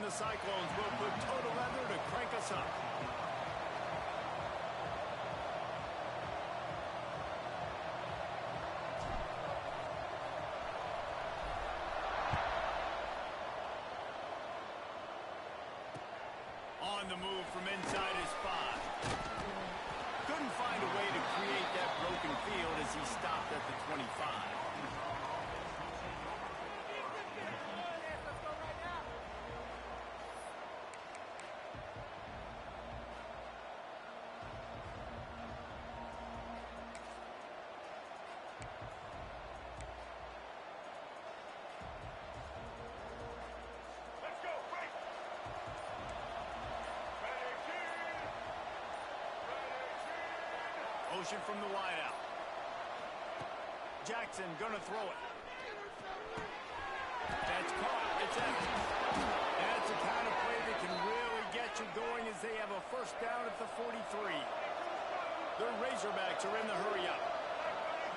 the Cyclones will put total leather to crank us up. On the move from inside his 5. Couldn't find a way to create that broken field as he stopped at the 25. Motion from the wideout. Jackson gonna throw it. That's caught. It's empty. That's the kind of play that can really get you going as they have a first down at the 43. The Razorbacks are in the hurry-up.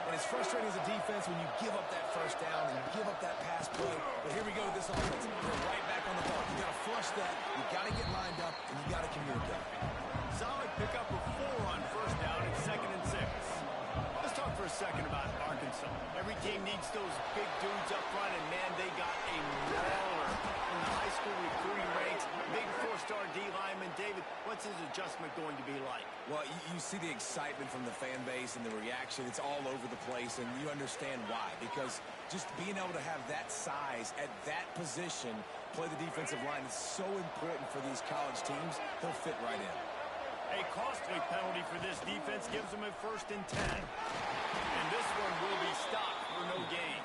And it's frustrating as a defense when you give up that first down and you give up that pass play. But here we go with this offense. They're right back on the ball. You got to flush that. You got to get lined up, and you got to communicate. Solid pickup of 4 on first down and 2nd and 6. Let's talk for a second about Arkansas. Every team needs those big dudes up front, and man, they got a mauler from the high school recruiting ranks. Big 4-star D lineman. David, what's his adjustment going to be like? Well, you see the excitement from the fan base and the reaction. It's all over the place, and you understand why. Because just being able to have that size at that position, play the defensive line, is so important for these college teams. He'll fit right in. A costly penalty for this defense gives them a 1st and 10. And this one will be stopped for no gain.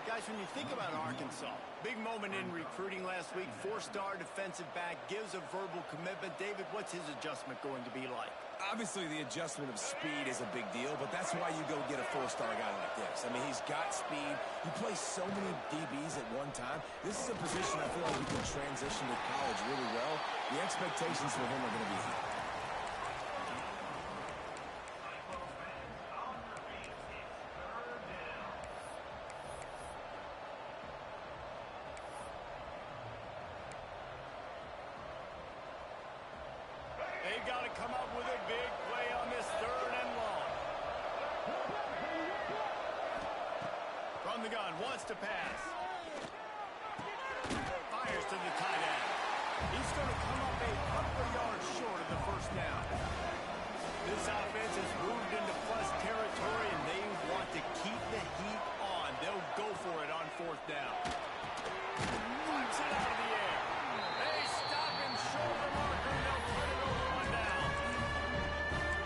Guys, when you think about Arkansas, big moment in recruiting last week, 4-star defensive back, gives a verbal commitment. David, what's his adjustment going to be like? Obviously, the adjustment of speed is a big deal, but that's why you go get a 4-star guy like this. I mean, he's got speed. He plays so many DBs at one time. This is a position I feel like he can transition to college really well. The expectations for him are going to be high. They've got to come up with a big play on this 3rd and long. From the gun, wants to pass. Fires to the tight end. He's going to come up a couple of yards short of the 1st down. This offense has moved into plus territory, and they want to keep the heat on. They'll go for it on 4th down. Flips it out of the air. They stop him short of the marker, and they'll put it over on down.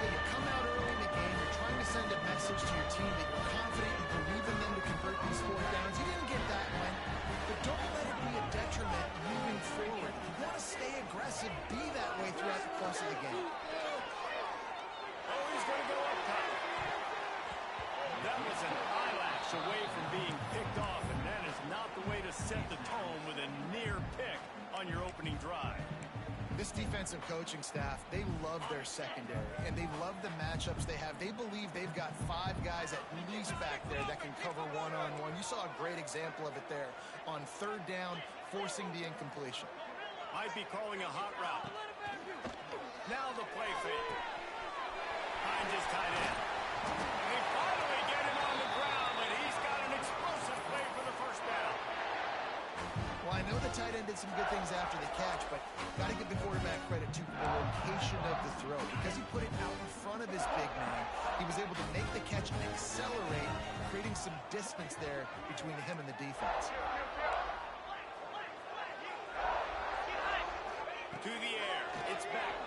You come out early in the game, you're trying to send a message to your team that you're confident you believe in them to convert these 4th downs. You didn't get that one, but don't let it be a detriment moving forward. You want to stay aggressive, be that way throughout the course of the game. Oh, he's going to go up top. That was an eyelash away from being picked off, and that is not the way to set the tone with a near pick on your opening drive. This defensive coaching staff, they love their secondary, and they love the matchups they have. They believe they've got 5 guys at least back there that can cover one-on-one. You saw a great example of it there on 3rd down, forcing the incompletion. Might be calling a hot route. Now the play fake. Finds his tight end. They finally get him on the ground, but he's got an explosive play for the 1st down. Well, I know the tight end did some good things after the catch, but got to give the quarterback credit to the location of the throw. Because he put it out in front of his big man, he was able to make the catch and accelerate, creating some distance there between him and the defense. To the air. It's back.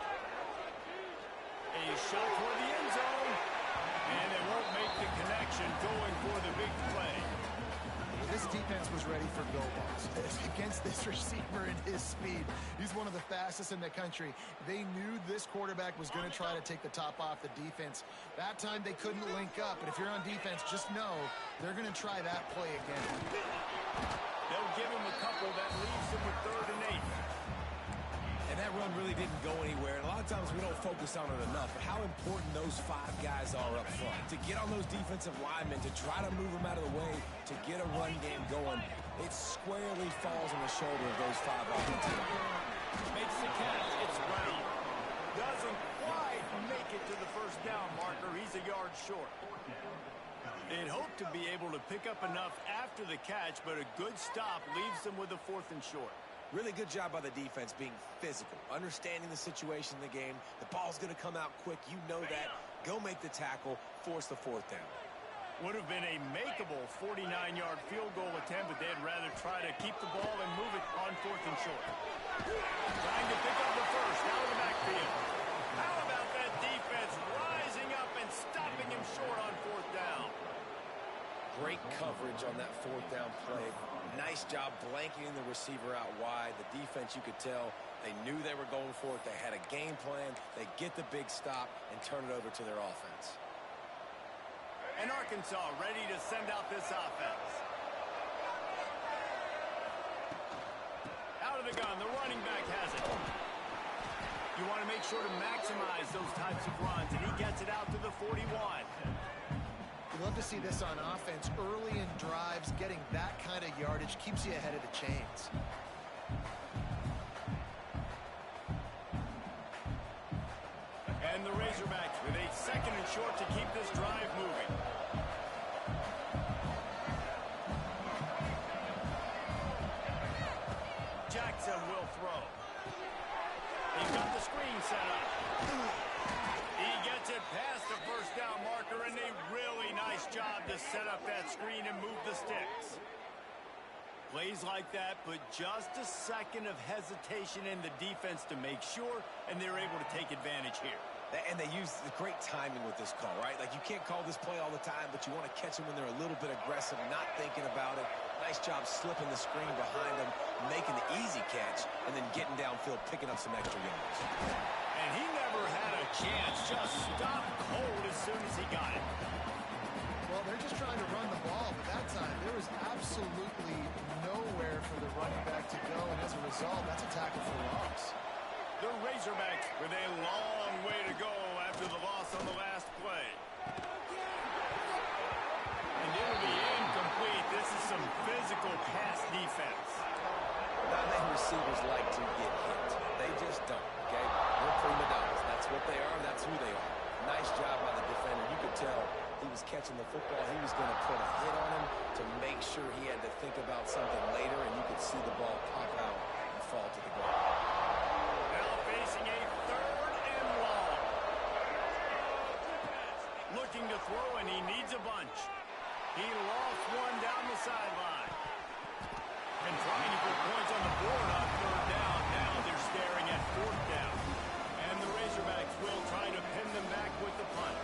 A shot toward the end zone. And they won't make the connection going for the big play. This defense was ready for go balls against this receiver and his speed. He's one of the fastest in the country. They knew this quarterback was going to try to take the top off the defense. That time they couldn't link up, and if you're on defense, just know they're going to try that play again. They'll give him a couple that leaves them with 3rd and 8. And that run really didn't go anywhere. And a lot of times we don't focus on it enough, but how important those 5 guys are up front. To get on those defensive linemen, to try to move them out of the way, to get a run game going. It squarely falls on the shoulder of those 5 offensive linemen. Makes the catch. It's ready. Doesn't quite make it to the first down marker. He's a yard short. They'd hope to be able to pick up enough after the catch, but a good stop leaves them with a 4th and short. Really good job by the defense being physical, understanding the situation in the game. The ball's going to come out quick. You know that. Go make the tackle, force the 4th down. Would have been a makeable 49-yard field goal attempt, but they'd rather try to keep the ball and move it on 4th and short. Trying to pick up the first out of the backfield. How about that defense rising up and stopping him short on 4th down? Great coverage on that 4th down play. Nice job blanketing the receiver out wide. The defense, you could tell, they knew they were going for it. They had a game plan. They get the big stop and turn it over to their offense. And Arkansas ready to send out this offense. Out of the gun, the running back has it. You want to make sure to maximize those types of runs, and he gets it out to the 41. You love to see this on offense. Early in drives, getting that kind of yardage keeps you ahead of the chains. And the Razorbacks with a 2nd and short to keep this drive moving. Jackson will throw. He's got the screen set up. He gets it past the first down marker, and a really nice job to set up that screen and move the sticks. Plays like that, but just a second of hesitation in the defense to make sure, and they're able to take advantage here. And they use the great timing with this call, right? Like, you can't call this play all the time, but you want to catch them when they're a little bit aggressive, not thinking about it. Nice job slipping the screen behind them, making the easy catch, and then getting downfield, picking up some extra yards. And he never had a chance, just stopped cold as soon as he got it. Well, they're just trying to run the ball, but that time there was absolutely nowhere for the running back to go, and as a result, that's a tackle for loss. The Razorbacks with a long way to go after the loss on the last play. And it'll be incomplete. This is some physical pass defense. Not many receivers like to get hit. They just don't, okay? They're prima donnas. That's what they are. That's who they are. Nice job by the defender. You could tell he was catching the football. He was going to put a hit on him to make sure he had to think about something later, and you could see the ball pop out and fall to the ground. Facing a 3rd and long. Looking to throw, and he needs a bunch. He lost one down the sideline. And trying to put points on the board on 3rd down. Now they're staring at 4th down. And the Razorbacks will try to pin them back with the punt.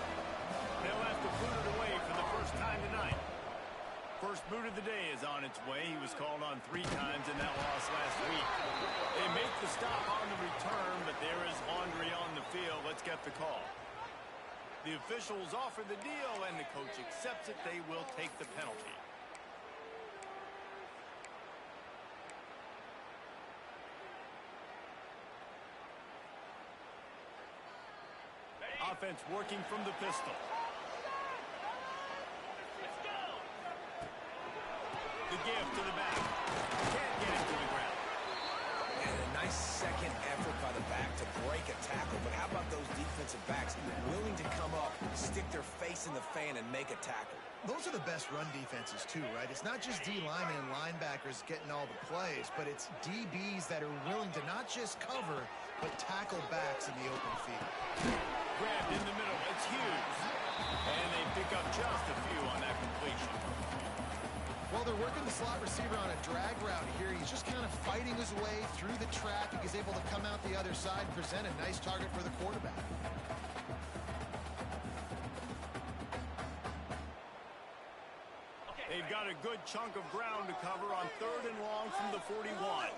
They'll have to boot it away for the first time tonight. First boot of the day is on its way. He was called on 3 times in that loss last week. They make the stop on the return, but there is laundry on the field. Let's get the call. The officials offer the deal, and the coach accepts it. They will take the penalty. Offense working from the pistol. The give to the back. Can't get it to the ground. And a nice second effort by the back to break a tackle. But how about those defensive backs willing to come up, stick their face in the fan, and make a tackle? Those are the best run defenses, too, right? It's not just D linemen and linebackers getting all the plays, but it's DBs that are willing to not just cover, but tackle backs in the open field. Grabbed in the middle. It's Hughes. And they pick up just a few on that completion. Well, they're working the slot receiver on a drag route here. He's just kind of fighting his way through the traffic. He's able to come out the other side and present a nice target for the quarterback. They've got a good chunk of ground to cover on 3rd and long from the 41.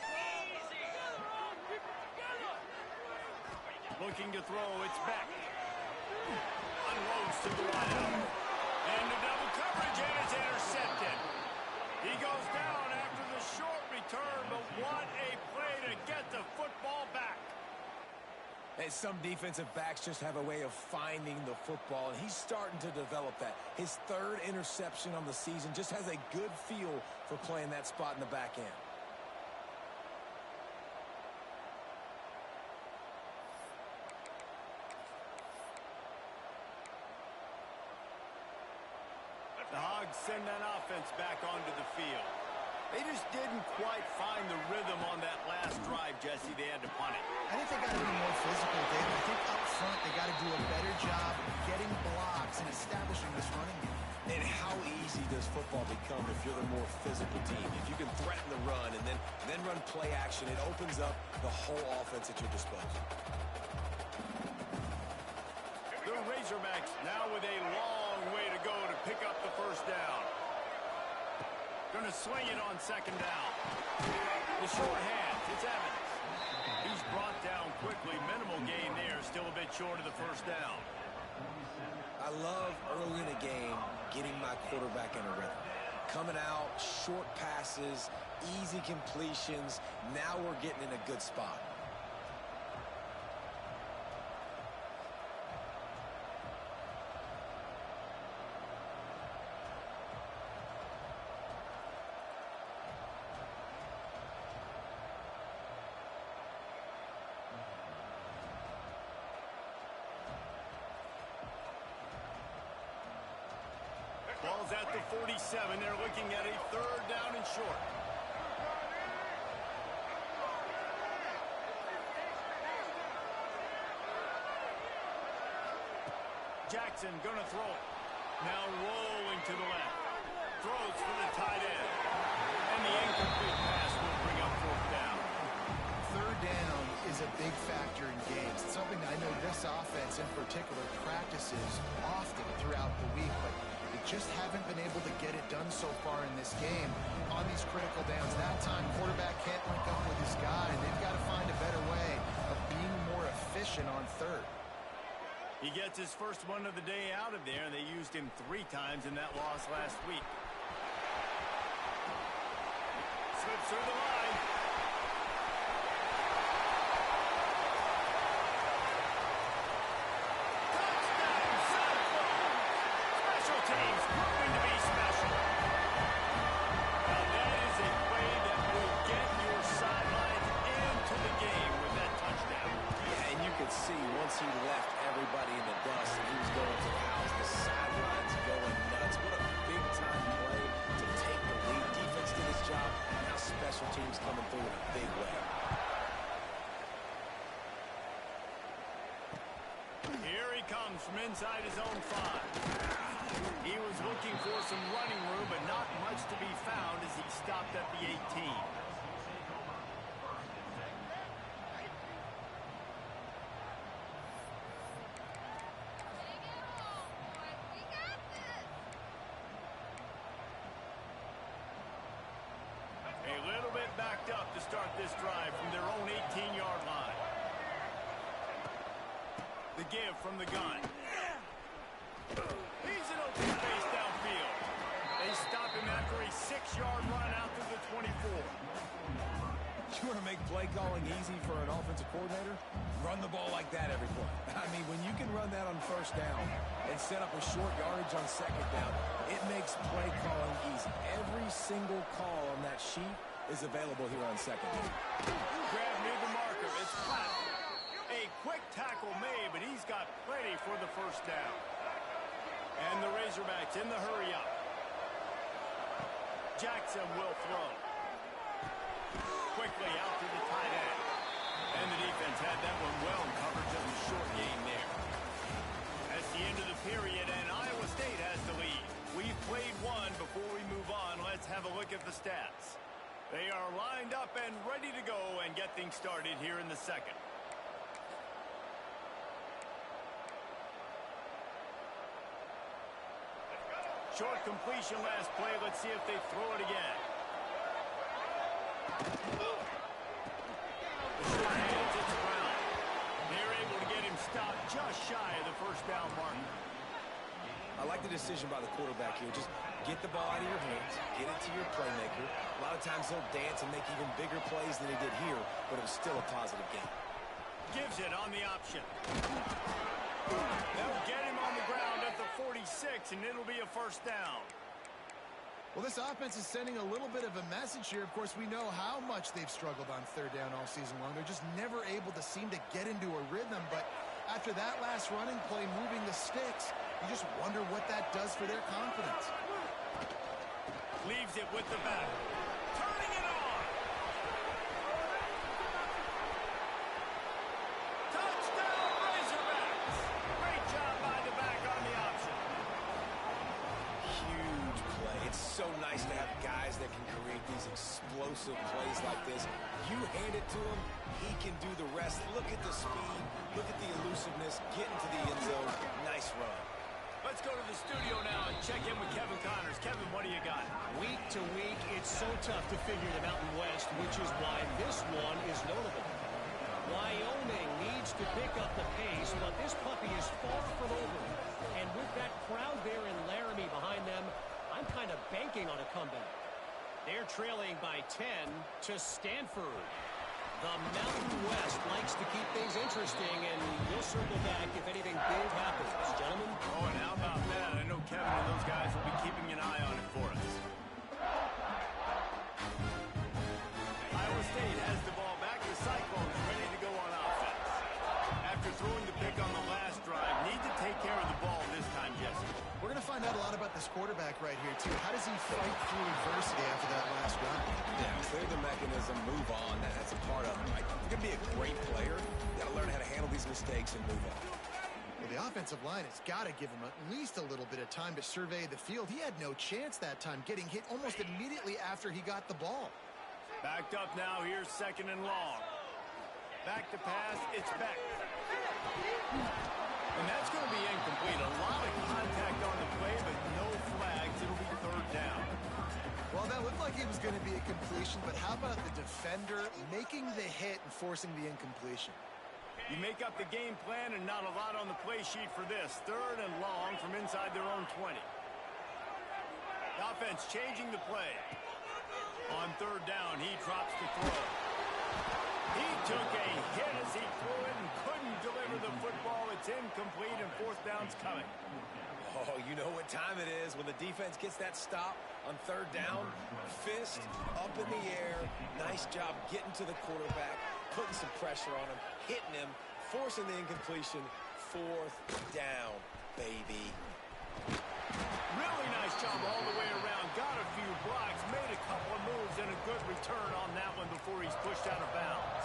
Looking to throw, it's Beck. Unloads to the wideout. And the double coverage, and it's intercepted. He goes down after the short return, but what a play to get the football back. And some defensive backs just have a way of finding the football, and he's starting to develop that. His third interception on the season just has a good feel for playing that spot in the back end. The Hogs send that offense back onto the field. They just didn't quite find the rhythm on that last drive, Jesse. They had to punt it. I think they got to be more physical, David. I think up front they got to do a better job of getting blocks and establishing this running game. And how easy does football become if you're the more physical team? If you can threaten the run and then run play action, it opens up the whole offense at your disposal. The Razorbacks now with a long way to go to pick up the first down. Going to swing it on second down. The short hands, it's Evans. He's brought down quickly. Minimal gain there, still a bit short of the first down. I love early in a game getting my quarterback in a rhythm. Coming out, short passes, easy completions. Now we're getting in a good spot. Ball's at the 47. They're looking at a third down and short. Jackson gonna throw it. Now rolling to the left. Throws for the tight end. And the incomplete pass will bring up fourth down. Third down is a big factor in games. It's something I know this offense in particular practices often throughout the week, but they just haven't been able to get it done so far in this game on these critical downs. That time, quarterback can't link up with his guy, and they've got to find a better way of being more efficient on third. He gets his first one of the day out of there, and they used him 3 times in that loss last week. Slips through the line. Touchdown, Cyclone! Special teams proving to be special. Now that is a play that will get your sidelines into the game with that touchdown. Yeah, and you could see once he left everybody in the dust and he was going to the house, the sidelines going nuts. What a big-time play to take the lead. Defense did his job. Now special teams coming through in a big way. Here he comes from inside his own 5. He was looking for some running room, but not much to be found as he stopped at the 18. A little bit backed up to start this drive from their own 18-yard line. The give from the gun. He's in open space downfield. They stop him after a 6-yard run out to the 24. You want to make play calling easy for an offensive coordinator? Run the ball like that every play. I mean, when you can run that on first down and set up a short yardage on second down, it makes play calling easy. Every single call on that sheet is available here on second down. Grab near the marker. It's flat. A quick tackle made, but he's got plenty for the first down. And the Razorbacks in the hurry up. Jackson will throw. Quickly out to the tight end. And the defense had that one well covered, just a short gain there. That's the end of the period, and Iowa State has the lead. We've played one. Before we move on, let's have a look at the stats. They are lined up and ready to go and get things started here in the second. Short completion last play. Let's see if they throw it again. The short hands, it's Brown. They're able to get him stopped just shy of the first down mark. I like the decision by the quarterback here. Just get the ball out of your hands, get it to your playmaker. A lot of times he'll dance and make even bigger plays than he did here, but it was still a positive game. Gives it on the option. They'll get him on the ground at the 46, and it'll be a first down. Well, this offense is sending a little bit of a message here. Of course, we know how much they've struggled on third down all season long. They're just never able to seem to get into a rhythm. But after that last running play, moving the sticks, you just wonder what that does for their confidence. Leaves it with the back. Turning it on. Touchdown, Razorbacks. Great job by the back on the option. Huge play. It's so nice to have guys that can create these explosive plays like this. You hand it to him, he can do the rest. Look at the speed. Look at the elusiveness. Get into the end zone. Nice run. Let's go to the studio now and check in with Kevin Connors. Kevin, what do you got? Week to week, it's so tough to figure the Mountain West, which is why this one is notable. Wyoming needs to pick up the pace, but this puppy is far from over. And with that crowd there in Laramie behind them, I'm kind of banking on a comeback. They're trailing by 10 to Stanford. The Mountain West likes to keep things interesting, and we'll circle back if anything big happens. Gentlemen? Oh, and how about that? I know Kevin and those guys will be keeping an eye on it for us. Iowa State has the ball back. The Cyclones ready to go on offense. After throwing the pick on the last drive, need to take care of the ball this time, Jesse. We're going to find out a lot about this quarterback right here, too. How does he fight through adversity after that last run? Yeah, clear the mechanism, move on. That's a part of it, right? You're going to be a great player. You got to learn how to handle these mistakes and move on. Well, the offensive line has got to give him at least a little bit of time to survey the field. He had no chance that time, getting hit almost immediately after he got the ball. Backed up now. Here's second and long. Back to pass. It's back. And that's going to be incomplete. A lot of contact on the play, but no flags. It'll be third down. Well, that looked like it was going to be a completion, but how about the defender making the hit and forcing the incompletion? You make up the game plan and not a lot on the play sheet for this. Third and long from inside their own 20. The offense changing the play. On third down, he drops the throw. He took a hit as he threw it and couldn't deliver the football. It's incomplete, and fourth down's coming. Oh, you know what time it is when the defense gets that stop on third down. Fist up in the air. Nice job getting to the quarterback, putting some pressure on him, hitting him, forcing the incompletion. Fourth down, baby. Really nice job all the way around. Got a few blocks, made a couple of moves, and a good return on that one before he's pushed out of bounds.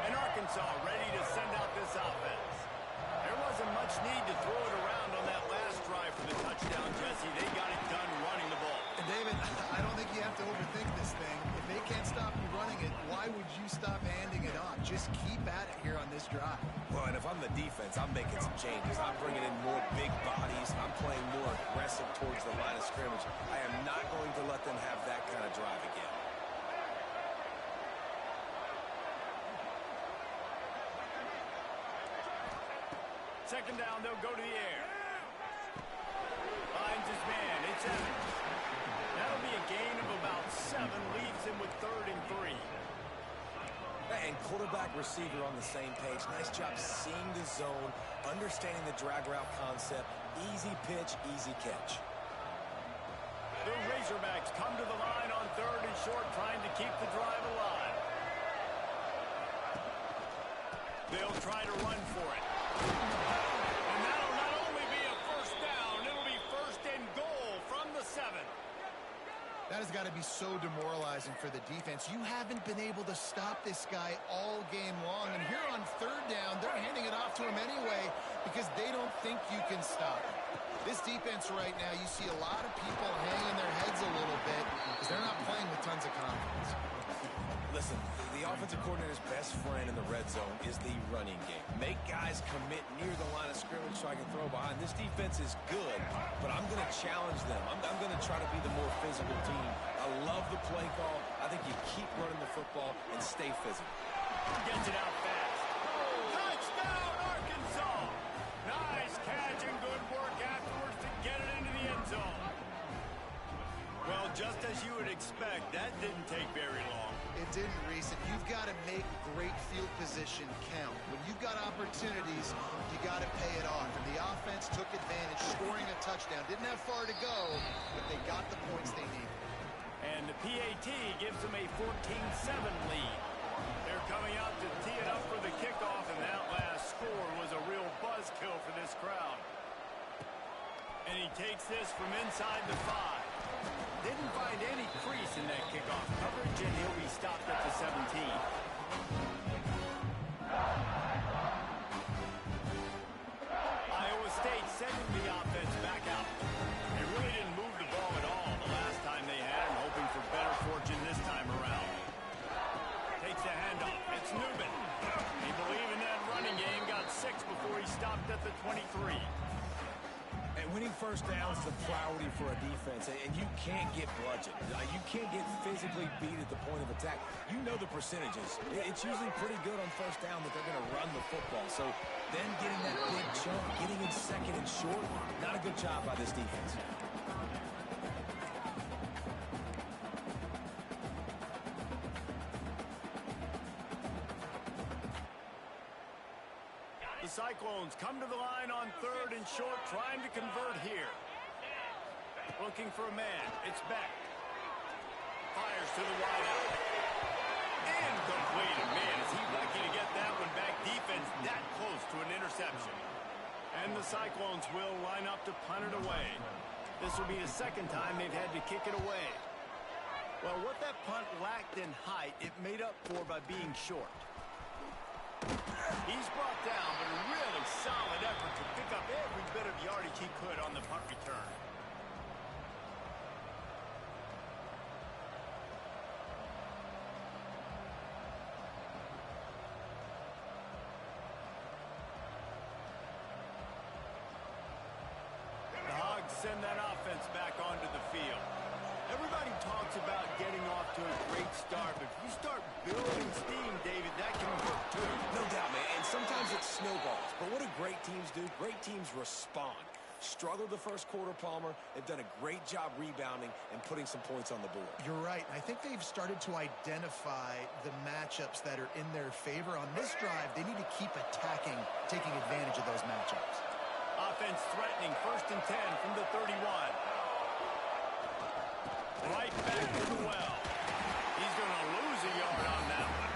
And Arkansas ready to send out this offense. There wasn't much need to throw it around on that last drive for the touchdown, Jesse. They got it done running the ball. And David, I don't think you have to overthink this thing. If they can't stop you running it, why would you stop handing it off? Just keep at it here on this drive. Well, and if I'm the defense, I'm making some changes. I'm bringing in more big bodies. I'm playing more aggressive towards the line of scrimmage. I am not going to let them have that kind of drive again. Second down, they'll go to the air. Finds his man. It's Evans. That'll be a gain of about 7. Leaves him with 3rd and 3. And quarterback receiver on the same page. Nice job seeing the zone, understanding the drag route concept. Easy pitch, easy catch. The Razorbacks come to the line on 3rd and short, trying to keep the drive alive. They'll try to run for it. And that'll not only be a first down, it'll be 1st and goal from the 7. That has got to be so demoralizing for the defense. You haven't been able to stop this guy all game long. And here on 3rd down, they're handing it off to him anyway because they don't think you can stop him. This defense right now, you see a lot of people hanging their heads a little bit because they're not playing with tons of confidence. Listen, the offensive coordinator's best friend in the red zone is the running game. Make guys commit near the line of scrimmage so I can throw behind. This defense is good, but I'm going to challenge them. I'm going to try to be the more physical team. I love the play call. I think you keep running the football and stay physical. Gets it out fast. Touchdown, Arkansas! Nice catch and good work afterwards just as you would expect, that didn't take very long. It didn't, Reese, and you've got to make great field position count. When you've got opportunities, you got to pay it off. And the offense took advantage, scoring a touchdown. Didn't have far to go, but they got the points they needed. And the PAT gives them a 14-7 lead. They're coming out to tee it up for the kickoff, and that last score was a real buzzkill for this crowd. And he takes this from inside the 5. Didn't find any crease in that kickoff coverage, and he'll be stopped at the 17. Iowa State sending the offense back out. They really didn't move the ball at all the last time they had him, hoping for better fortune this time around. Takes the handoff. It's Newman. He believed in that running game, got 6 before he stopped at the 23. And winning first downs is a priority for a defense, and you can't get bludgeoned. You can't get physically beat at the point of attack. You know the percentages. It's usually pretty good on first down that they're going to run the football. So then getting that big chunk, getting in second and short, not a good job by this defense. The Cyclones come to the line on 3rd and short, trying to convert here. Looking for a man. It's Beck. Fires to the wideout. Incomplete. Man, is he lucky to get that one back. Defense that close to an interception. And the Cyclones will line up to punt it away. This will be the second time they've had to kick it away. Well, what that punt lacked in height, it made up for by being short. He's brought down, but a really solid effort to pick up every bit of yardage he could on the punt return. The Hogs send that offense back onto the field. Everybody talks about getting off to a great start, but if you start building steam, David, that can work too. No doubt, man, and sometimes it snowballs. But what do great teams do? Great teams respond. Struggled the first quarter, Palmer. They've done a great job rebounding and putting some points on the board. You're right. I think they've started to identify the matchups that are in their favor. On this drive, they need to keep attacking, taking advantage of those matchups. Offense threatening, 1st and 10 from the 31. Right back to the well. He's going to lose a yard on that one.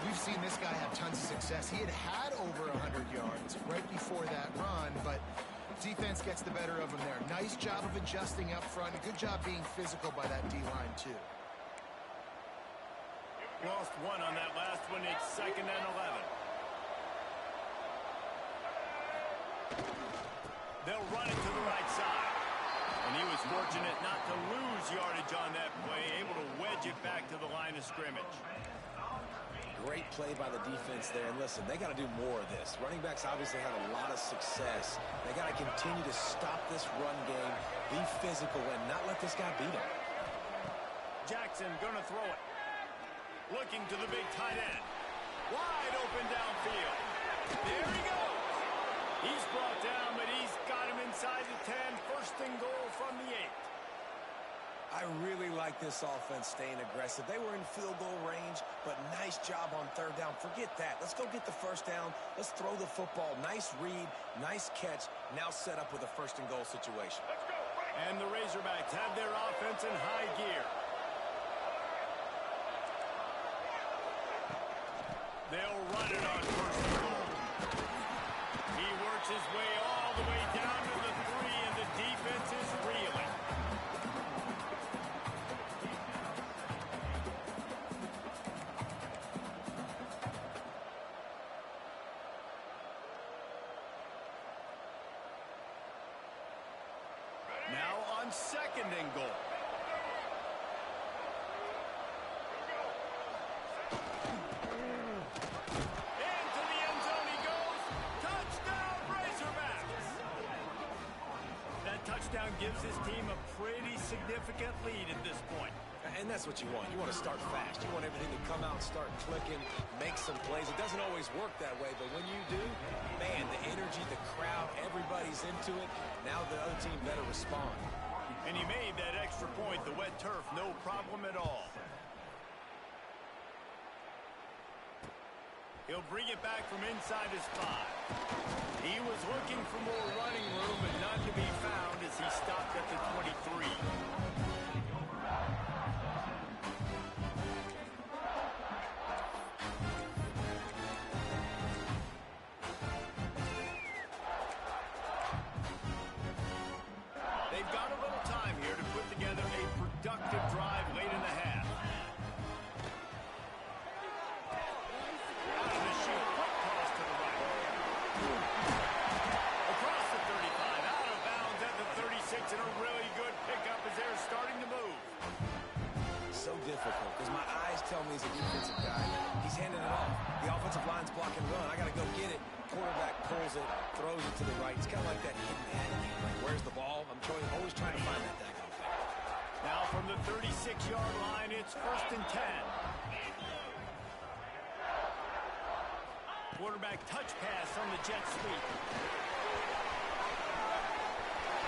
We've seen this guy have tons of success. He had over 100 yards right before that run, but defense gets the better of him there. Nice job of adjusting up front. Good job being physical by that D-line, too. Lost 1 on that last one. It's 2nd and 11. They'll run it to the right side. And he was fortunate not to lose yardage on that play, able to wedge it back to the line of scrimmage. Great play by the defense there. And listen, they got to do more of this. Running backs obviously had a lot of success. They got to continue to stop this run game, be physical, and not let this guy beat him. Jackson going to throw it. Looking to the big tight end. Wide open downfield. There he goes. He's brought down, but he's got him inside the 10. 1st and goal from the 8. I really like this offense staying aggressive. They were in field goal range, but nice job on 3rd down. Forget that. Let's go get the 1st down. Let's throw the football. Nice read, nice catch. Now set up with a 1st and goal situation. And the Razorbacks have their offense in high gear. They'll run it on 1st and goal. He works his way all the way down to the 3, and the defense is reeling. Now on 2nd and goal. Into the end zone he goes. Touchdown, Razorbacks! That touchdown gives his team a pretty significant lead at this point. And that's what you want. You want to start fast. You want everything to come out and start clicking, make some plays. It doesn't always work that way, but when you do, man, the energy, the crowd, everybody's into it. Now the other team better respond. And he made that extra point. The wet turf, no problem at all. He'll bring it back from inside his 5. He was looking for more running room, but none to be found as he stopped at the 23. They've got a little time here to put together a productive drive late in the half. Out of the chute, quick toss to the right. Across the 35, out of bounds at the 36, and a really good pickup as they're starting to move. So difficult because my eyes tell me he's a defensive guy. He's handing it off. The offensive line's blocking run. I got to go get it. Quarterback pulls it, throws it to the right. It's kind of like that hidden attitude. Like, where's the ball? I'm always trying to find that daggone thing. Now from the 36-yard line, it's 1st and 10. Quarterback touch pass on the jet sweep.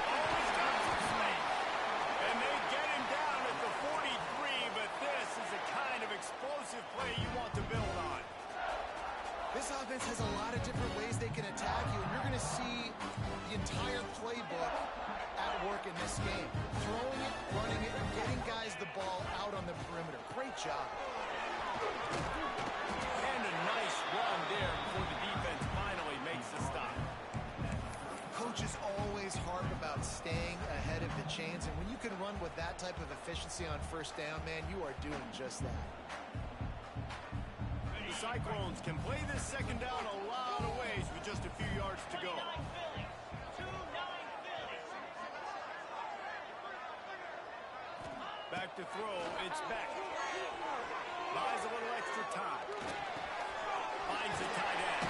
Oh, he's got some space. And they get him down at the 43, but this is the kind of explosive play you want to build on. This offense has a lot of different ways they can attack you, and you're going to see the entire playbook at work in this game. Throwing it, running it, and getting guys the ball out on the perimeter. Great job. And a nice run there before the defense finally makes the stop. Coaches always harp about staying ahead of the chains, and when you can run with that type of efficiency on 1st down, man, you are doing just that. The Cyclones can play this 2nd down a lot of ways with just a few yards to go. Back to throw, it's Beck. Buys a little extra time. Finds the tight end.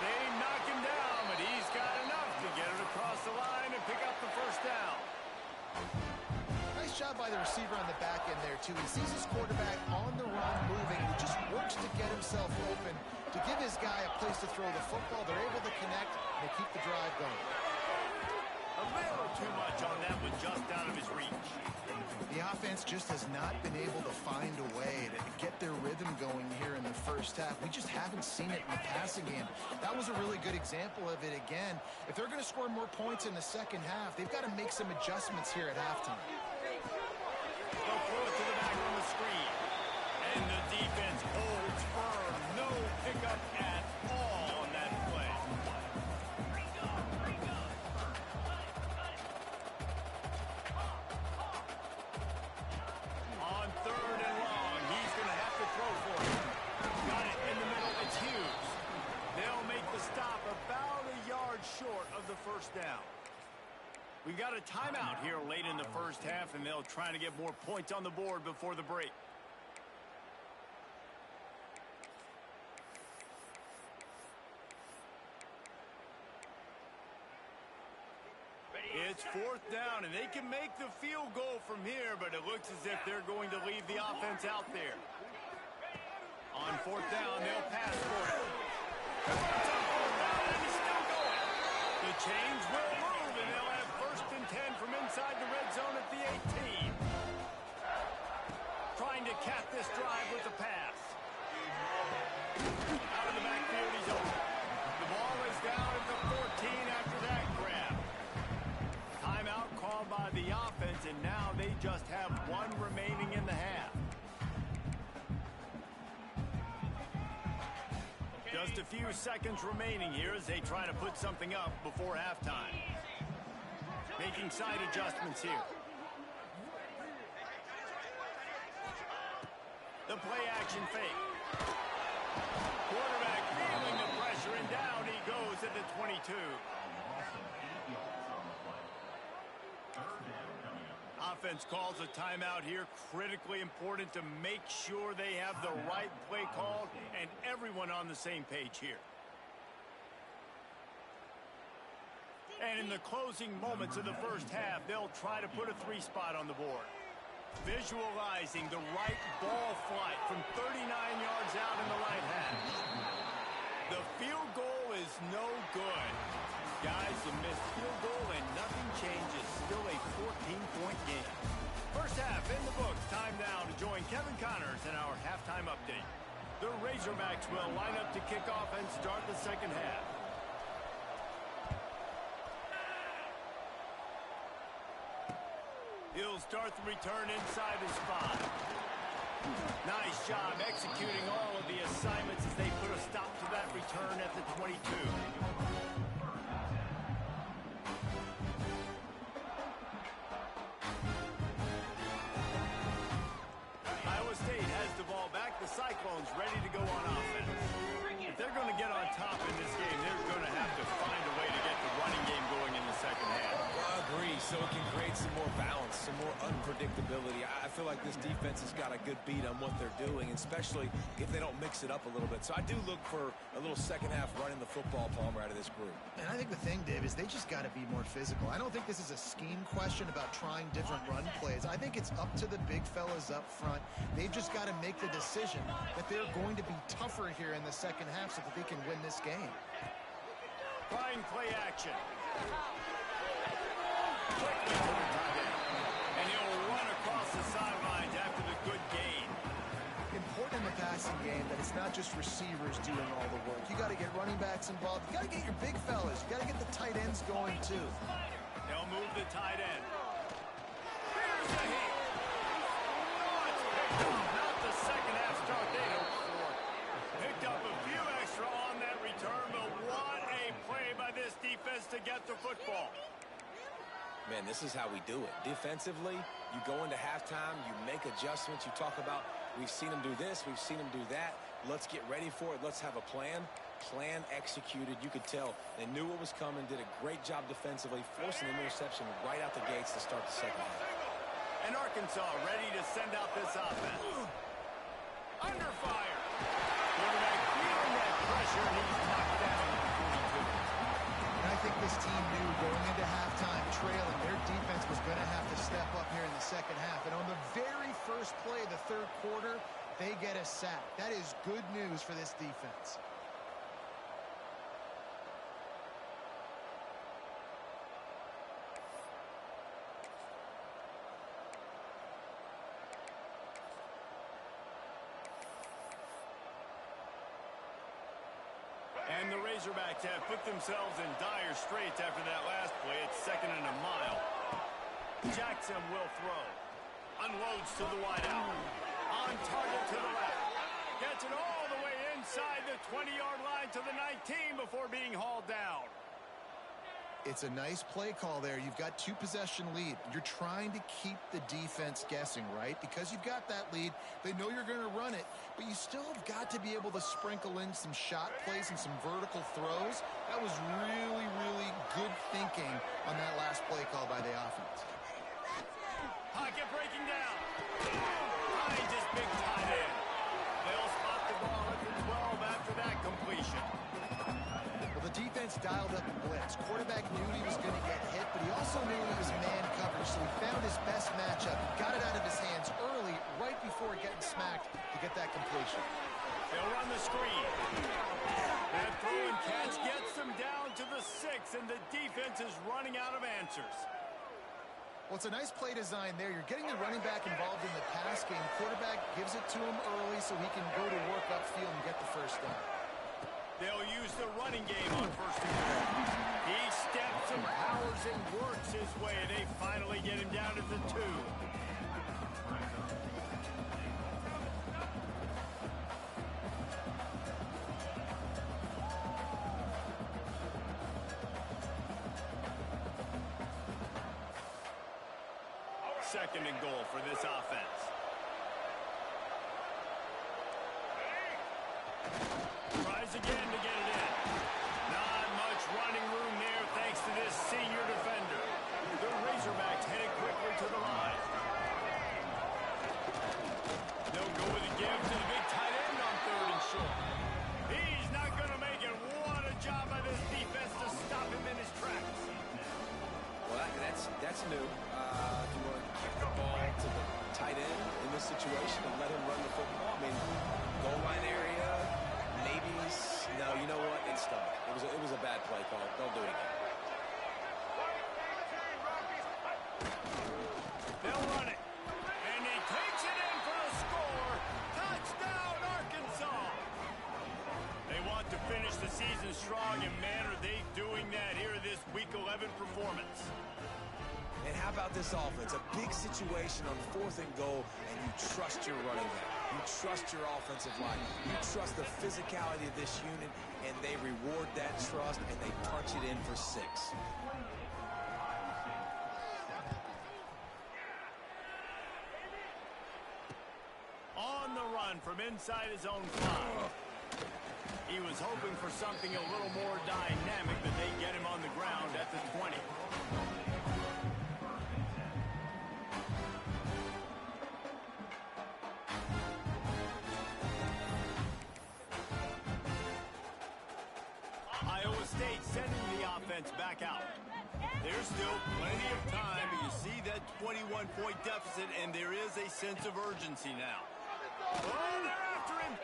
They knock him down, but he's got enough to get it across the line and pick up the 1st down. Nice job by the receiver on the back end there, too. He sees his quarterback on the run moving. He just works to get himself open, to give his guy a place to throw the football. They're able to connect, and they keep the drive going. A little too much on that one, just out of his reach. The offense just has not been able to find a way to get their rhythm going here in the 1st half. We just haven't seen it in the passing game. That was a really good example of it again. If they're going to score more points in the 2nd half, they've got to make some adjustments here at halftime. They'll throw it to the back on the screen. And the defense holds firm. No pickup at all on that play. On 3rd and long, he's going to have to throw for it. Got it in the middle. It's Hughes. They'll make the stop about a yard short of the 1st down. We've got a timeout here late in the 1st half, and they'll try to get more points on the board before the break. It's 4th down, and they can make the field goal from here, but it looks as if they're going to leave the offense out there. On 4th down, they'll pass for it. It's on 4th down, and he's still going. The chains will move, and they'll have 1st and 10 from inside the red zone at the 18. Trying to cap this drive with a pass. Out of the backfield, he's open. The ball is down at the 14 after that grab. Timeout called by the offense, and now they just have 1 remaining in the half. Just a few seconds remaining here as they try to put something up before halftime. Making side adjustments here. The play action fake. Quarterback feeling the pressure, and down he goes at the 22. Offense calls a timeout here. Critically important to make sure they have the right play called and everyone on the same page here. And in the closing moments of the 1st half, they'll try to put a 3 spot on the board. Visualizing the right ball flight from 39 yards out in the right half. The field goal is no good. Guys, a missed field goal and nothing changes. Still a 14-point game. First half in the books. Time now to join Kevin Connors in our halftime update. The Razorbacks will line up to kick off and start the second half. He'll start the return inside his 5. Nice job executing all of the assignments as they put a stop to that return at the 22. Iowa State has the ball back. The Cyclones ready to go on offense. If they're going to get on top in this game, they're going to have to find a way to get the running game going in the second half. I agree, so it can create some more balance, some more unpredictability. I feel like this defense has got a good beat on what they're doing, especially if they don't mix it up a little bit. So I do look for a little second half running the football, Palmer, out of this group. And I think the thing, Dave, is they just got to be more physical. I don't think this is a scheme question about trying different run plays. I think it's up to the big fellas up front. They've just got to make the decision that they're going to be tougher here in the second half so that they can win this game. Trying play action. Quickly to the tight end. And he'll run across the sidelines after the good gain. Important in the passing game that it's not just receivers doing all the work. You got to get running backs involved. You got to get your big fellas. You got to get the tight ends going too. They'll move the tight end. Here's the hit. Oh, it's picked up. Not the second half start they hoped for. Picked up a few extra on that return, but what a play by this defense to get the football. Man, this is how we do it. Defensively, you go into halftime, you make adjustments. You talk about, we've seen them do this, we've seen them do that. Let's get ready for it. Let's have a plan. Plan executed. You could tell they knew what was coming, did a great job defensively, forcing an interception right out the gates to start the second half. And Arkansas ready to send out this offense. Under fire. Quarterback feeling that pressure, and he's knocked down at the 42. And I think this team knew going into halftime trailing, their defense was going to have to step up here in the second half. And on the very first play of the third quarter, they get a sack. That is good news for this defense. And the Razorbacks have put themselves in dire straits after that last play. It's 2nd and a mile. Jackson will throw. Unloads to the wideout. On target to the left. Gets it all the way inside the 20-yard line to the 19 before being hauled down. It's a nice play call there. You've got 2-possession lead. You're trying to keep the defense guessing, right? Because you've got that lead. They know you're going to run it, but you still have got to be able to sprinkle in some shot plays and some vertical throws. That was really, really good thinking on that last play call by the offense. Pocket breaking down. Finds his big tight end. They'll spot the ball at the 12 after that completion. Well, the defense dialed up the blitz. Quarterback knew he was going to get hit, but he also knew he was man coverage, so he found his best matchup. He got it out of his hands early, right before getting smacked to get that completion. They'll run the screen. That throw and catch gets them down to the 6, and the defense is running out of answers. Well, it's a nice play design there. You're getting the running back involved in the pass game. Quarterback gives it to him early so he can go to work upfield and get the first down. They'll use the running game on 1st and goal. He steps and powers and works his way. They finally get him down at the 2. Second and goal for this offense. Tries again to get it in. Not much running room there thanks to this senior defender. The Razorbacks headed quickly to the line. They'll go with a give to the big tight end on 3rd and short. He's not going to make it. What a job by this defense to stop him in his tracks. Well, that's new. You want to kick the ball to the tight end in this situation and let him run the football. I mean, goal line area, maybe, no, you know what? It's done. It was a bad play call. Don't do it again. They'll run it. And he takes it in for the score. Touchdown, Arkansas. They want to finish the season strong, and man, are they doing that here this Week 11 performance. And how about this offense? A big situation on 4th and goal, and you trust your running back. You trust your offensive line. You trust the physicality of this unit, and they reward that trust, and they punch it in for 6. On the run from inside his own 5. He was hoping for something a little more dynamic, but they get him on the ground at the 20. Iowa State sending the offense back out. There's still plenty of time, but you see that 21-point deficit, and there is a sense of urgency now. Oh, they're after him.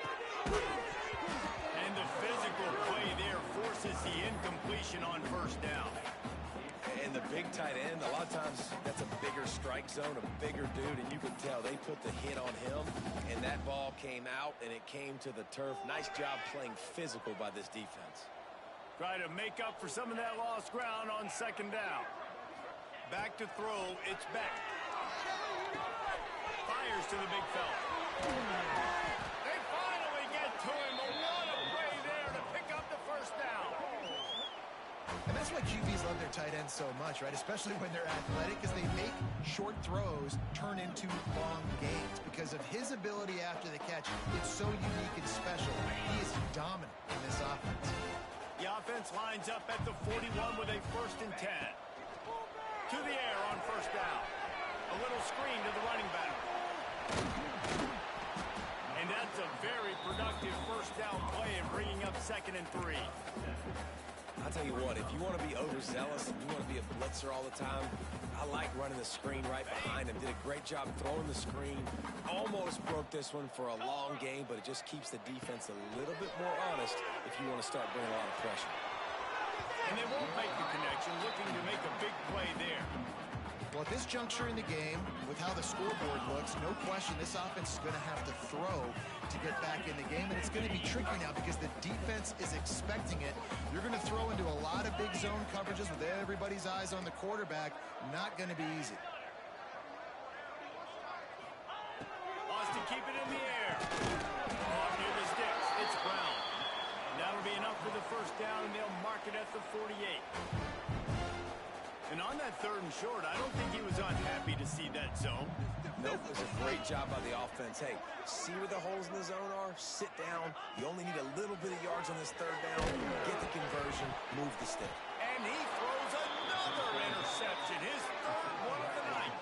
And the physical play there forces the incompletion on 1st down. And the big tight end, a lot of times that's a bigger strike zone, a bigger dude, and you can tell they put the hit on him, and that ball came out, and it came to the turf. Nice job playing physical by this defense. Try to make up for some of that lost ground on 2nd down. Back to throw, it's Beck. Fires to the big fella. They finally get to him, but what a play there to pick up the 1st down. And that's why QBs love their tight ends so much, right? Especially when they're athletic, because they make short throws turn into long gains. Because of his ability after the catch, it's so unique and special. He is dominant in this offense. The offense lines up at the 41 with a 1st and 10. To the air on 1st down. A little screen to the running back. And that's a very productive 1st down play and bringing up 2nd and 3. I'll tell you what, if you want to be overzealous and you want to be a blitzer all the time, I like running the screen right behind him. Did a great job throwing the screen. Almost broke this one for a long game, but it just keeps the defense a little bit more honest if you want to start bringing a lot of pressure. And they won't make the connection, looking to make a big play there. Well, at this juncture in the game, with how the scoreboard looks, no question this offense is going to have to throw to get back in the game, and it's going to be tricky now because the defense is expecting it. You're going to throw into a lot of big zone coverages with everybody's eyes on the quarterback. Not going to be easy. Austin keep it in the air. Off near the sticks. It's Brown. That'll be enough for the 1st down, and they'll mark it at the 48. And on that 3rd and short, I don't think he was unhappy to see that zone. Nope, it was a great job by the offense. Hey, see where the holes in the zone are? Sit down. You only need a little bit of yards on this 3rd down. Get the conversion, move the stick. And he throws another interception, his 3rd one of the night.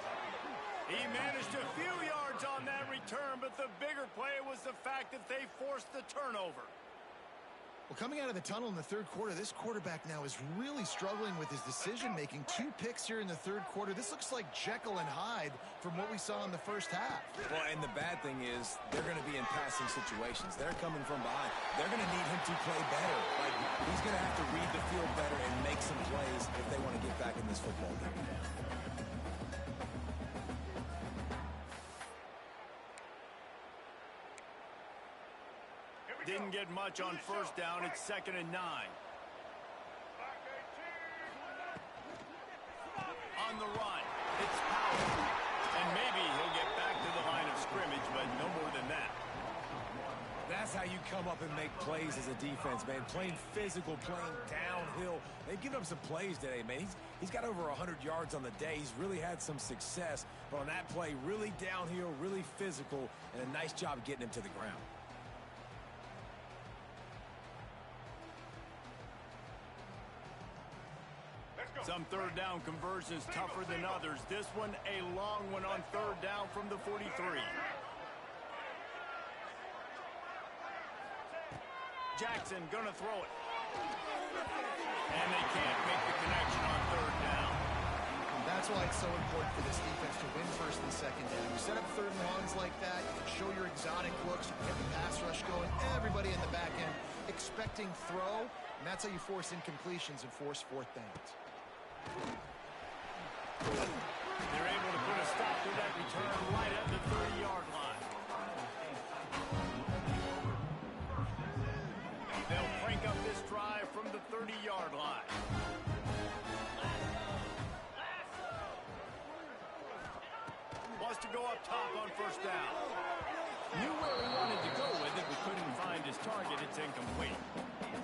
He managed a few yards on that return, but the bigger play was the fact that they forced the turnover. Well, coming out of the tunnel in the 3rd quarter, this quarterback now is really struggling with his decision-making. 2 picks here in the 3rd quarter. This looks like Jekyll and Hyde from what we saw in the 1st half. Well, and the bad thing is they're going to be in passing situations. They're coming from behind. They're going to need him to play better. Like, he's going to have to read the field better and make some plays if they want to get back in this football game. Didn't get much on 1st down. It's 2nd and 9. On the run, it's Powell. And maybe he'll get back to the line of scrimmage, but no more than that. That's how you come up and make plays as a defense, man. Playing physical, playing downhill. They've given up some plays today, man. He's got over 100 yards on the day. He's really had some success. But on that play, really downhill, really physical, and a nice job getting him to the ground. Some 3rd down conversions tougher than others. This one, a long one on 3rd down from the 43. Jackson gonna throw it. And they can't make the connection on 3rd down. That's why it's so important for this defense to win first and second down. You set up third and longs like that, you can show your exotic looks, you can get the pass rush going, everybody in the back end expecting throw, and that's how you force incompletions and force fourth downs. They're able to put a stop to that return right at the 30-yard line. They'll crank up this drive from the 30-yard line. Wants to go up top on first down. Knew where he wanted to go with it, but couldn't find his target. It's incomplete.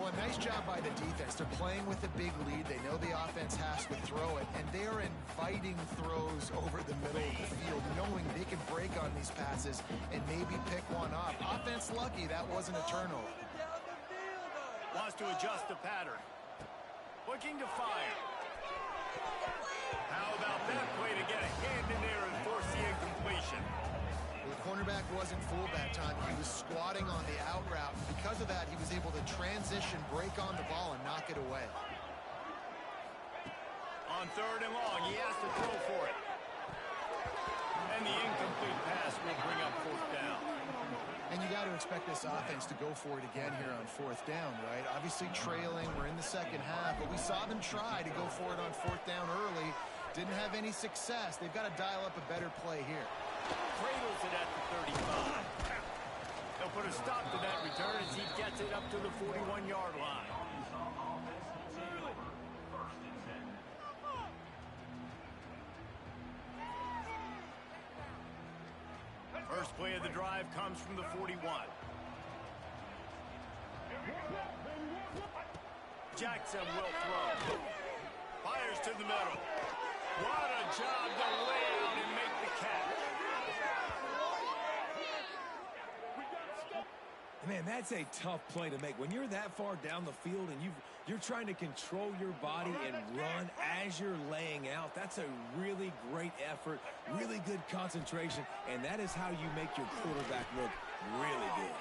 Well, nice job by the defense. They're playing with a big lead. They know the offense has to throw it, and they are inviting throws over the middle of the field, knowing they can break on these passes and maybe pick one off. Offense lucky that wasn't a turnover. Wants to adjust the pattern. Looking to fire. How about that play to get a hand in there and force the incompletion? The cornerback wasn't fooled that time. He was squatting on the out route. Because of that, he was able to transition, break on the ball, and knock it away. On third and long, he has to throw for it. And the incomplete pass will bring up fourth down. And you got to expect this offense to go for it again here on fourth down, right? Obviously trailing, we're in the second half, but we saw them try to go for it on fourth down early. Didn't have any success. They've got to dial up a better play here. Cradles it at the 35. They'll put a stop to that return as he gets it up to the 41-yard line. First play of the drive comes from the 41. Jackson will throw. Fires to the middle. What a job to lay out and make the catch. Man, that's a tough play to make. When you're that far down the field and you're trying to control your body and run as you're laying out, that's a really great effort, really good concentration, and that is how you make your quarterback look really good.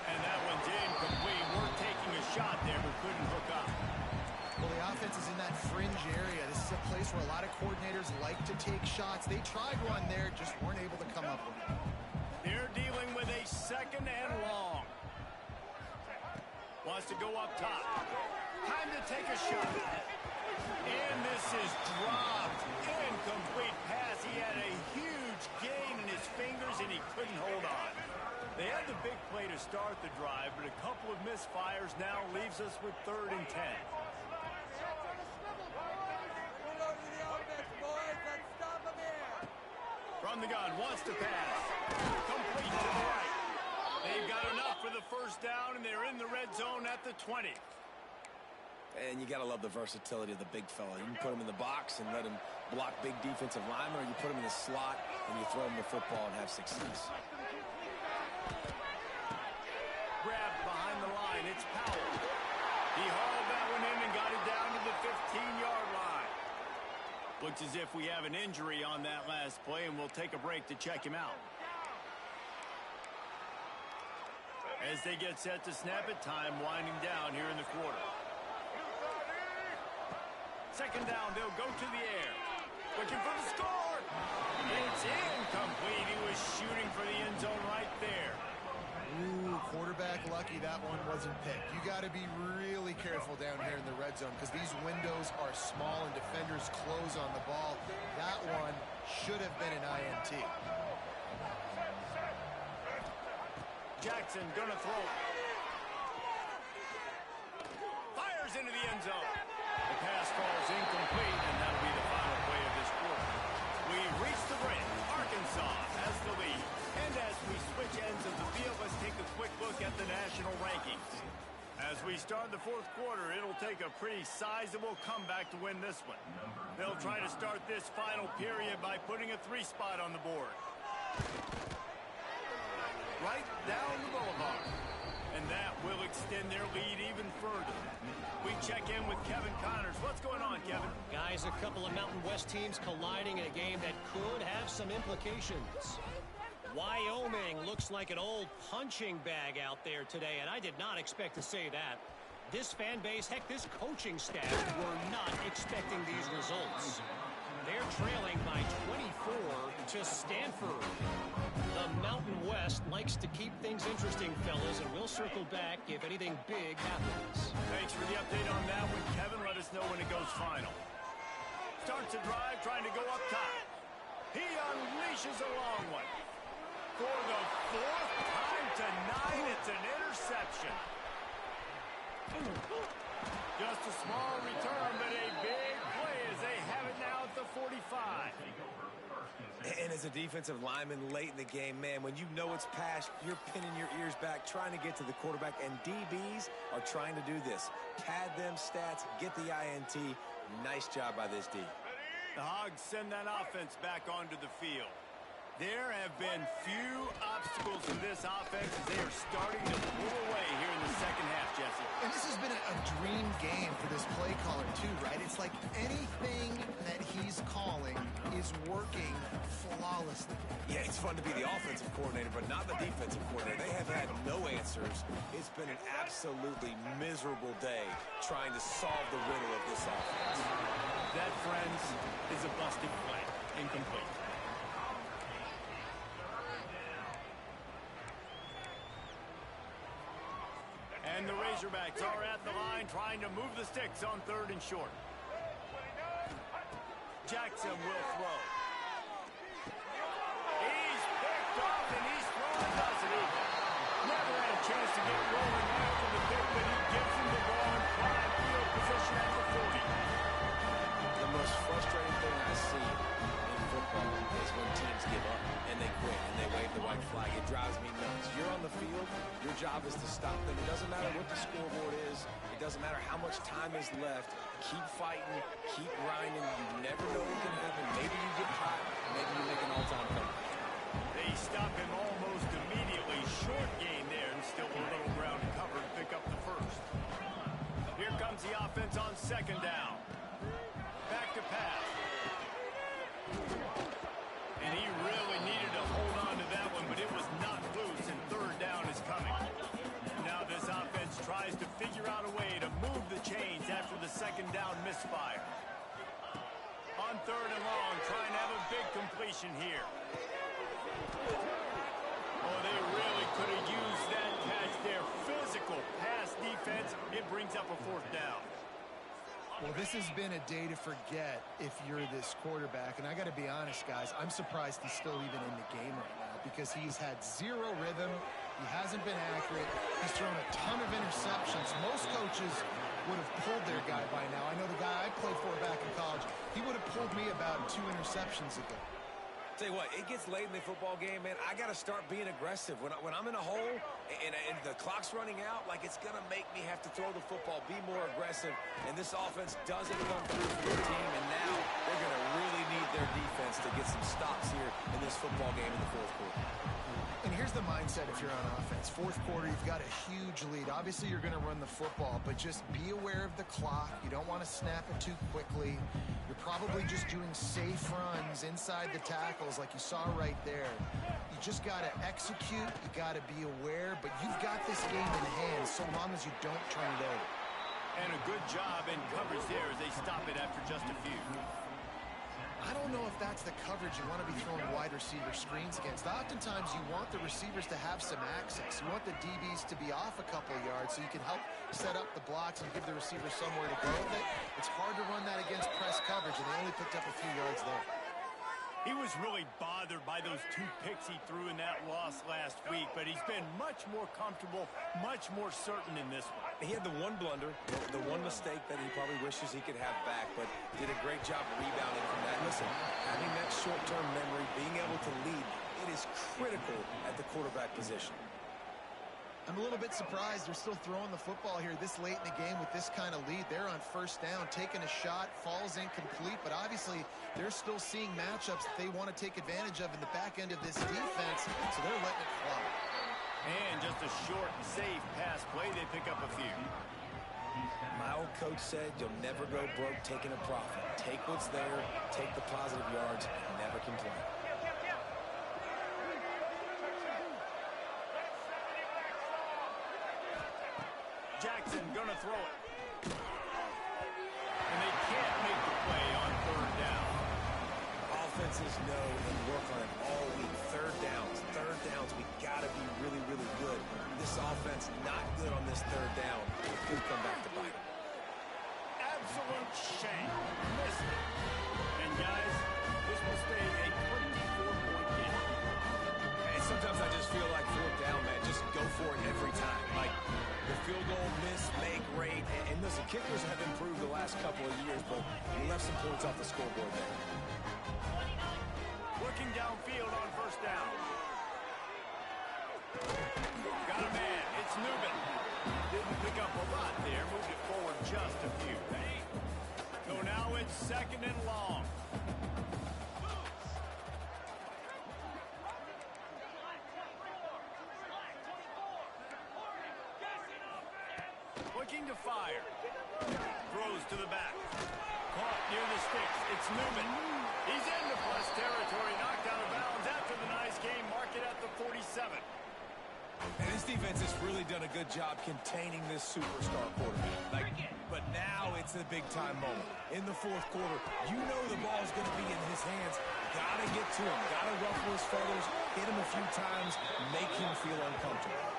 And that one's incomplete. We're taking a shot there, but couldn't hook up. Well, the offense is in that fringe area. This is a place where a lot of coordinators like to take shots. They tried one there, just weren't able to come up with it. They're dealing with a second and long. Wants to go up top. Time to take a shot. And this is dropped. Incomplete pass. He had a huge gain in his fingers, and he couldn't hold on. They had the big play to start the drive, but a couple of misfires now leaves us with 3rd and 10. From the gun, wants to pass. Complete to the right. They've got enough for the first down, and they're in the red zone at the 20. And you got to love the versatility of the big fella. You can put him in the box and let him block big defensive linemen, or you put him in the slot and you throw him the football and have success. Grabbed behind the line. It's Powell. He hauled that one in and got it down to the 15-yard line. Looks as if we have an injury on that last play, and we'll take a break to check him out. As they get set to snap it, time winding down here in the quarter. Second down, they'll go to the air. Looking for the score. It's incomplete. He was shooting for the end zone right there. Ooh, quarterback lucky that one wasn't picked. You got to be really careful down here in the red zone because these windows are small and defenders close on the ball. That one should have been an INT. Jackson gonna throw. Fires into the end zone. The pass falls incomplete, and that'll be the final play of this quarter. We've reached the break. Arkansas has the lead. And as we switch ends of the field, let's take a quick look at the national rankings. As we start the fourth quarter, it'll take a pretty sizable comeback to win this one. They'll try to start this final period by putting a 3 spot on the board. Right down the boulevard. And that will extend their lead even further. We check in with Kevin Connors. What's going on, Kevin? Guys, a couple of Mountain West teams colliding in a game that could have some implications. Wyoming looks like an old punching bag out there today, and I did not expect to say that. This fan base, heck, this coaching staff were not expecting these results. They're trailing by 24 to Stanford. The Mountain West likes to keep things interesting, fellas, and we'll circle back if anything big happens. Thanks for the update on that one, Kevin. Let us know when it goes final. Starts a drive, trying to go up top. He unleashes a long one. For the fourth time tonight, it's an interception. Just a small return, but a big play as they have it now at the 45. And as a defensive lineman late in the game, man, when you know it's passed, you're pinning your ears back, trying to get to the quarterback, and DBs are trying to do this. Pad them stats, get the INT. Nice job by this D. The Hogs send that offense back onto the field. There have been few obstacles to this offense as they are starting to pull away here in the second half, Jesse. And this has been a dream game for this play caller, too, right? It's like anything that he's calling is working flawlessly. Yeah, it's fun to be the offensive coordinator, but not the defensive coordinator. They have had no answers. It's been an absolutely miserable day trying to solve the riddle of this offense. That, friends, is a busted play. Incomplete. And the Razorbacks are at the line trying to move the sticks on 3rd and short. Jackson will throw. He's picked off and he's thrown and doesn't even. Never had a chance to get rolling after the pick, but he gives him the ball in prime field position at the 40. The most frustrating thing I see in football is when teams give up and they quit and they wave the white flag. It drives me nuts. You're on the field. Your job is to stop them. It doesn't matter what the scoreboard is. It doesn't matter how much time is left. Keep fighting. Keep grinding. You never know what can happen. Maybe you get hot. Maybe you make an all-time comeback. They stop him almost immediately. Short gain there and still a little ground to cover to pick up the first. Here comes the offense on 2nd down. Back to pass. And he really needed to hold on to that one, but it was not loose, and 3rd down is coming. Now this offense tries to figure out a way to move the chains after the 2nd down misfire. On 3rd and long, trying to have a big completion here. Oh, they really could have used that catch there. Physical pass defense. It brings up a 4th down. Well, this has been a day to forget if you're this quarterback. And I got to be honest, guys, I'm surprised he's still even in the game right now because he's had zero rhythm. He hasn't been accurate. He's thrown a ton of interceptions. Most coaches would have pulled their guy by now. I know the guy I played for back in college, he would have pulled me about 2 interceptions ago. Tell you what, it gets late in the football game, man. I got to start being aggressive. When I'm in a hole and the clock's running out, like it's going to make me have to throw the football, be more aggressive. And this offense doesn't come through for the team, and now they're going to really need their defense to get some stops here in this football game in the 4th quarter. And here's the mindset if you're on offense. 4th quarter, you've got a huge lead. Obviously, you're going to run the football, but just be aware of the clock. You don't want to snap it too quickly. You're probably just doing safe runs inside the tackles like you saw right there. You just got to execute. You got to be aware, but you've got this game in hand so long as you don't turn it over. And a good job in coverage there as they stop it after just a few. I don't know if that's the coverage you want to be throwing wide receiver screens against. Oftentimes, you want the receivers to have some access. You want the DBs to be off a couple of yards so you can help set up the blocks and give the receiver somewhere to go with it. It's hard to run that against press coverage, and they only picked up a few yards there. He was really bothered by those 2 picks he threw in that loss last week, but he's been much more comfortable, much more certain in this one. He had the one blunder, the one mistake that he probably wishes he could have back, but did a great job rebounding from that. Listen, having that short-term memory, being able to lead, it is critical at the quarterback position. I'm a little bit surprised they're still throwing the football here this late in the game with this kind of lead. They're on 1st down, taking a shot, falls incomplete, but obviously they're still seeing matchups that they want to take advantage of in the back end of this defense, so they're letting it fly. And just a short, safe pass play, they pick up a few. My old coach said you'll never go broke taking a profit. Take what's there, take the positive yards, and never complain. Jackson gonna throw it. And they can't make the play on 3rd down. defenses know and work on it all week. Third downs, we got to be really, really good. This offense not good on this third down. It could come back to bite them. Absolute shame. Missed it. And guys, this will stay a 24-point game. And sometimes I just feel like fourth down, man, just go for it every time. Like the field goal miss, make great. And listen, kickers have improved the last couple of years, but we left some points off the scoreboard there. Looking downfield on first down. Got a man. It's Newman. Didn't pick up a lot there. Moved it forward just a few. So now it's second and long. Looking to fire. Throws to the back. Caught near the sticks. It's Newman. He's into plus territory. Knocked out of bounds after the nice game. Mark it at the 47. And this defense has really done a good job containing this superstar quarterback. But now it's a big-time moment. In the fourth quarter, you know the ball's going to be in his hands. Got to get to him. Got to ruffle his feathers, hit him a few times, make him feel uncomfortable.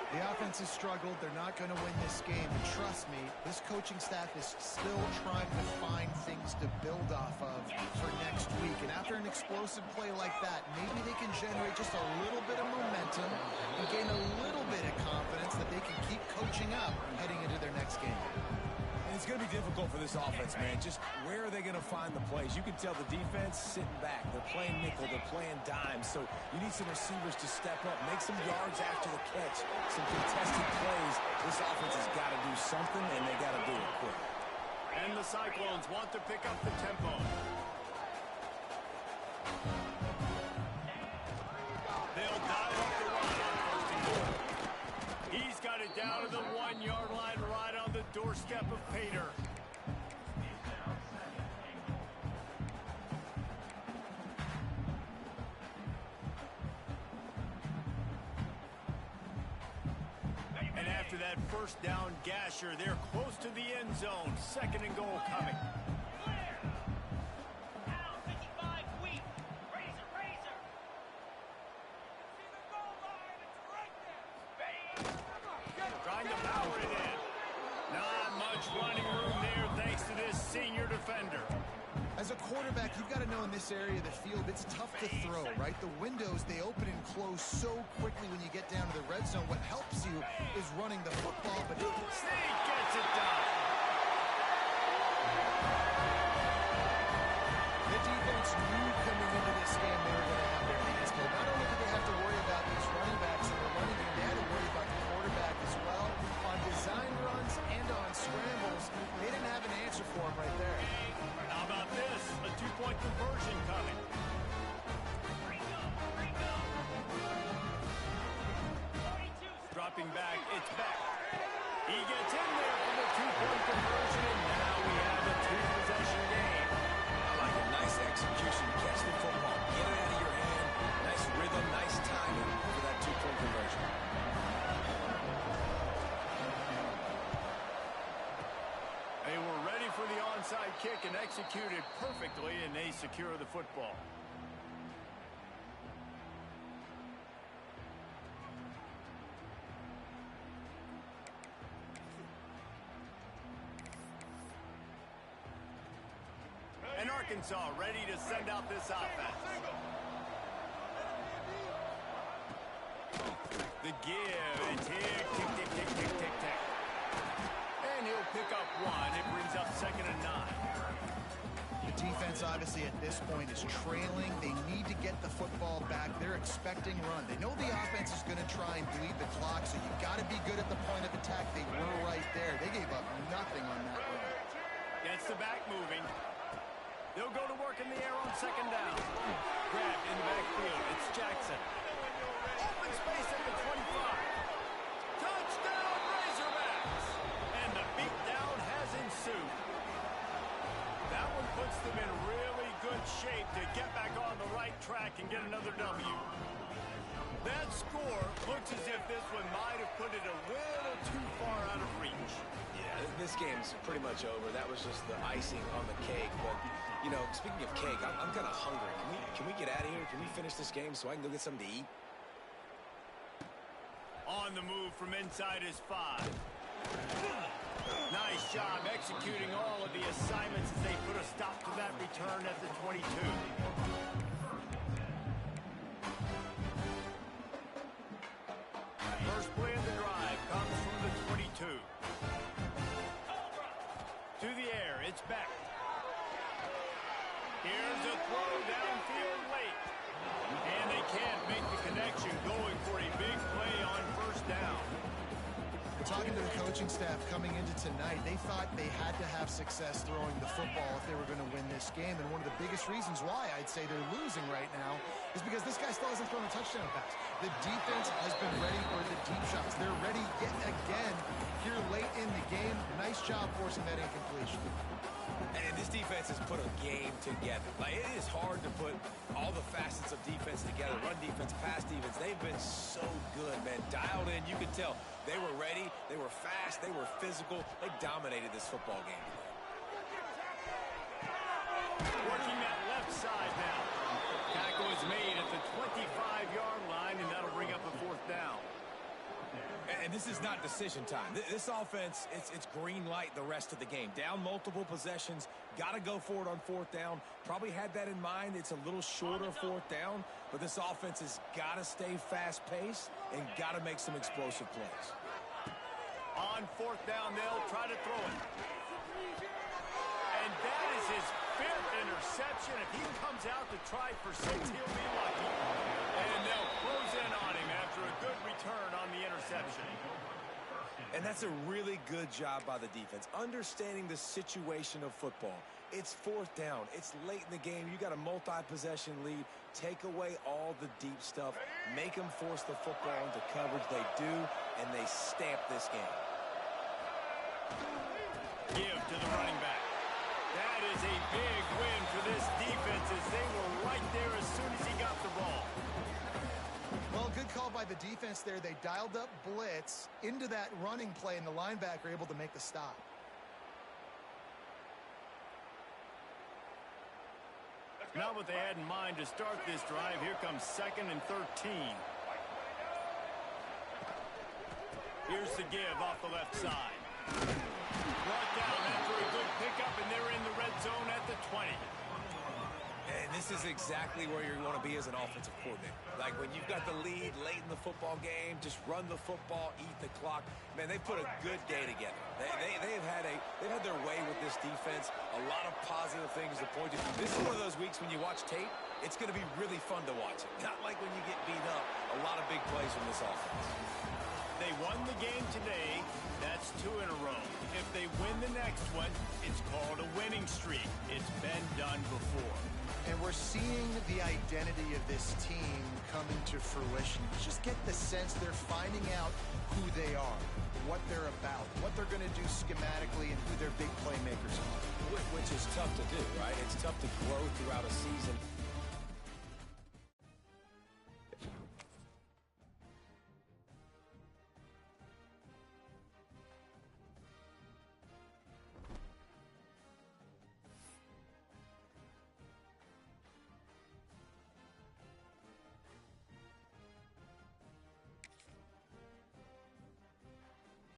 The offense has struggled. They're not going to win this game. And trust me, this coaching staff is still trying to find things to build off of for next week. And after an explosive play like that, maybe they can generate just a little bit of momentum and gain a little bit of confidence that they can keep coaching up heading into their next game. And it's going to be difficult for this offense, man. Just where are they going to find the plays? You can tell the defense sitting back. They're playing nickel. They're playing dime. So you need some receivers to step up, make some yards after the catch, some contested plays. This offense has got to do something, and they got to do it quick. And the Cyclones want to pick up the tempo. They'll dial up the run on first and goal. He's got it down to the 1-yard line right on the doorstep of Pater. And after that first down gasher, they're close to the end zone. Second and goal coming. Trying to power it in. Not much running room there thanks to this senior defender. As a quarterback, you've got to know in this area of the field, it's tough to throw, right? The windows, they open and close so quickly when you get down to the red zone. What helps you is running the football, but Sneak gets it done. the defense knew coming into this game they were going to have their hands full. Not only did they have to worry about these running backs in the running game, they had to worry about the quarterback as well. On design runs and on scrambles, they didn't have an answer for him right there. How about this? A two-point conversion coming. Dropping back, it's back. He gets in there for the two-point conversion, and now we have a two-possession game. I like a nice execution. Catch the football. Get it out of your hand. Nice rhythm, nice timing for that two-point conversion. They were ready for the onside kick and executed perfectly, and they secure the football. And Arkansas ready to send out this offense. The give, and tick, tick, tick, tick, tick, tick, tick. And he'll pick up one. It brings up second and 9. The defense, obviously, at this point is trailing. They need to get the football back. They're expecting run. They know the offense is going to try and bleed the clock, so you've got to be good at the point of attack. They were right there. They gave up nothing on that run. Gets the back moving. They'll go to work in the air on second down. Grabbed in the backfield. It's Jackson. Open space at the 25. Touchdown, Razorbacks! And the beatdown has ensued. That one puts them in really good shape to get back on the right track and get another W. That's score, looks as if this one might have put it a little too far out of reach. Yeah, this game's pretty much over. That was just the icing on the cake. But, you know, speaking of cake, I'm kind of hungry. Can we get out of here? Can we finish this game so I can go get something to eat? On the move from inside his 5. Nice job executing all of the assignments as they put a stop to that return at the 22. First play of the drive comes from the 22. To the air, it's back. Here's a throw downfield late. And they can't make the connection, going for a big play on first down. Talking to the coaching staff coming into tonight, they thought they had to have success throwing the football if they were going to win this game. And one of the biggest reasons why I'd say they're losing right now is because this guy still hasn't thrown a touchdown pass. The defense has been ready for the deep shots. They're ready yet again here late in the game. Nice job forcing that incompletion. And this defense has put a game together. Like, it is hard to put all the facets of defense together. Run defense, pass defense. They've been so good, man. Dialed in. You could tell they were ready. They were fast. They were physical. They dominated this football game today. Working that left side now. Tackle is made at the 25-yard line, and that'll bring up a fourth down. And this is not decision time. This offense, it's green light the rest of the game. Down multiple possessions, got to go for it on fourth down. Probably had that in mind. It's a little shorter fourth down, but this offense has got to stay fast-paced and got to make some explosive plays. On fourth down, they'll try to throw it. And that is his 5th interception. If he comes out to try for 6, he'll be lucky. And they'll close in on him after a good return on the interception. And that's a really good job by the defense, understanding the situation of football. It's fourth down. It's late in the game. You got a multi-possession lead. Take away all the deep stuff. Make them force the football into coverage. They do, and they stamp this game. Give to the running back. That is a big win for this defense as they were right there as soon as he got the ball. Well, good call by the defense there. They dialed up blitz into that running play, and the linebacker able to make the stop. Not what they had in mind to start this drive. Here comes 2nd and 13. Here's the give off the left side. Brought down after a good pickup, and they're in the red zone at the 20. And this is exactly where you want to be as an offensive coordinator. Like, when you've got the lead late in the football game, just run the football, eat the clock. Man, they put a good day together. They've had their way with this defense. A lot of positive things to point to. This is one of those weeks when you watch tape, it's going to be really fun to watch it. Not like when you get beat up. A lot of big plays from this offense. They won the game today. That's 2 in a row. If they win the next one, it's called a winning streak. It's been done before. And we're seeing the identity of this team come into fruition. You just get the sense they're finding out who they are, what they're about, what they're going to do schematically, and who their big playmakers are. Which is tough to do, right? It's tough to grow throughout a season